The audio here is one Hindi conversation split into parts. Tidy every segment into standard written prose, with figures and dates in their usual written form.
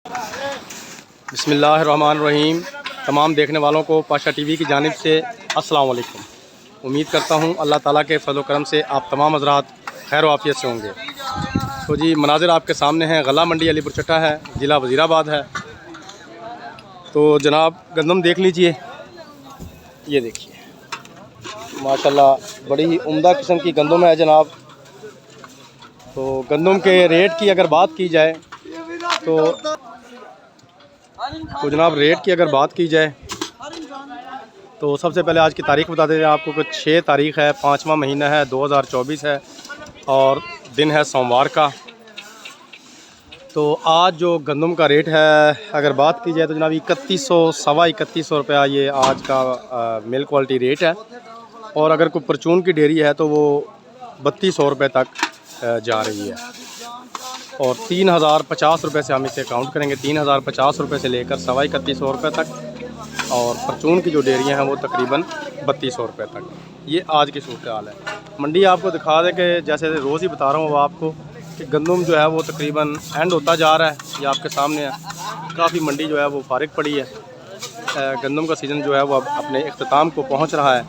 बिस्मिल्लाहिर्रहमानिर्रहीम। तमाम देखने वालों को पाशा टीवी की जानिब से अस्सलाम वालेकुम। उम्मीद करता हूँ अल्लाह ताला के फज़ल व करम से आप तमाम हज़रात खैर वाफ़ियत से होंगे। तो जी मनाज़िर आपके सामने हैं, गला मंडी अलीपुर चट्टा है, ज़िला वज़ीराबाद है। तो जनाब गंदम देख लीजिए, ये देखिए माशाल्लाह बड़ी ही उम्दा किस्म की गंदम है जनाब। तो गंदम के रेट की अगर बात की जाए तो जनाब रेट की अगर बात की जाए तो सबसे पहले आज की तारीख़ बता दें आपको कि 6 तारीख़ है, 5वां महीना है, 2024 है और दिन है सोमवार का। तो आज जो गंदम का रेट है अगर बात की जाए तो जनाब 3100 सवा 3100 रुपया ये आज का मिल क्वालिटी रेट है। और अगर कोई परचून की डेयरी है तो वो 3200 रुपये तक जा रही है। और 3050 रुपये से हम इसे काउंट करेंगे, 3050 रुपये से लेकर सवा 3100 रुपये तक। और परचून की जो डेयरियाँ हैं वो तकरीबन 3200 रुपये तक। ये आज की सूरत हाल है। मंडी आपको दिखा दें कि जैसे रोज़ ही बता रहा हूँ आपको कि गंदम जो है वो तकरीबन एंड होता जा रहा है। ये आपके सामने है, काफ़ी मंडी जो है वो फारिग पड़ी है। गंदम का सीज़न जो है वो अब अपने इख्तिताम को पहुँच रहा है।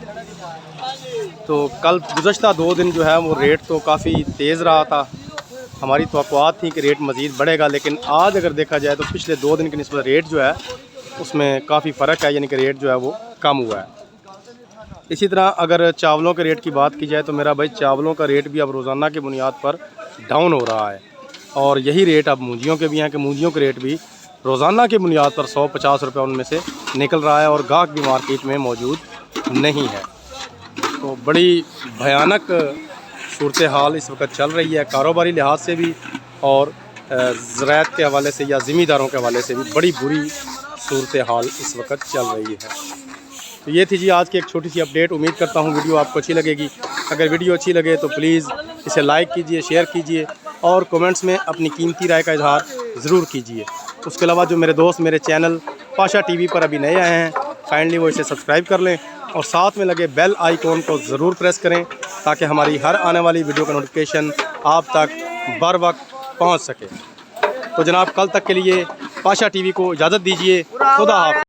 तो कल गुज़श्ता 2 दिन जो है वो रेट तो काफ़ी तेज़ रहा था। हमारी तवक्कुआत थी कि रेट मज़ीद बढ़ेगा, लेकिन आज अगर देखा जाए तो पिछले 2 दिन की निस्बत रेट जो है उसमें काफ़ी फ़र्क है, यानी कि रेट जो है वो कम हुआ है। इसी तरह अगर चावलों के रेट की बात की जाए तो मेरा भाई चावलों का रेट भी अब रोज़ाना की बुनियाद पर डाउन हो रहा है। और यही रेट अब मूंजियों के भी हैं कि मूंजियों के रेट भी रोज़ाना की बुनियाद पर 150 रुपये उनमें से निकल रहा है और गाहक भी मार्केट में मौजूद नहीं है। तो बड़ी भयानक सूरत हाल इस वक्त चल रही है, कारोबारी लिहाज से भी और ज़राअत के हवाले से या ज़मींदारों के हवाले से भी बड़ी बुरी सूरत हाल इस वक्त चल रही है। तो ये थी जी आज की एक छोटी सी अपडेट। उम्मीद करता हूँ वीडियो आपको अच्छी लगेगी। अगर वीडियो अच्छी लगे तो प्लीज़ इसे लाइक कीजिए, शेयर कीजिए और कमेंट्स में अपनी कीमती राय का इजहार ज़रूर कीजिए। उसके अलावा जो मेरे दोस्त मेरे चैनल पाशा टीवी पर अभी नए आए हैं, काइंडली वो इसे सब्सक्राइब कर लें और साथ में लगे बेल आइकॉन को ज़रूर प्रेस करें ताकि हमारी हर आने वाली वीडियो का नोटिफिकेशन आप तक बर वक्त पहुँच सके। तो जनाब कल तक के लिए पाशा टीवी को इजाज़त दीजिए। खुदा हाफ़िज़।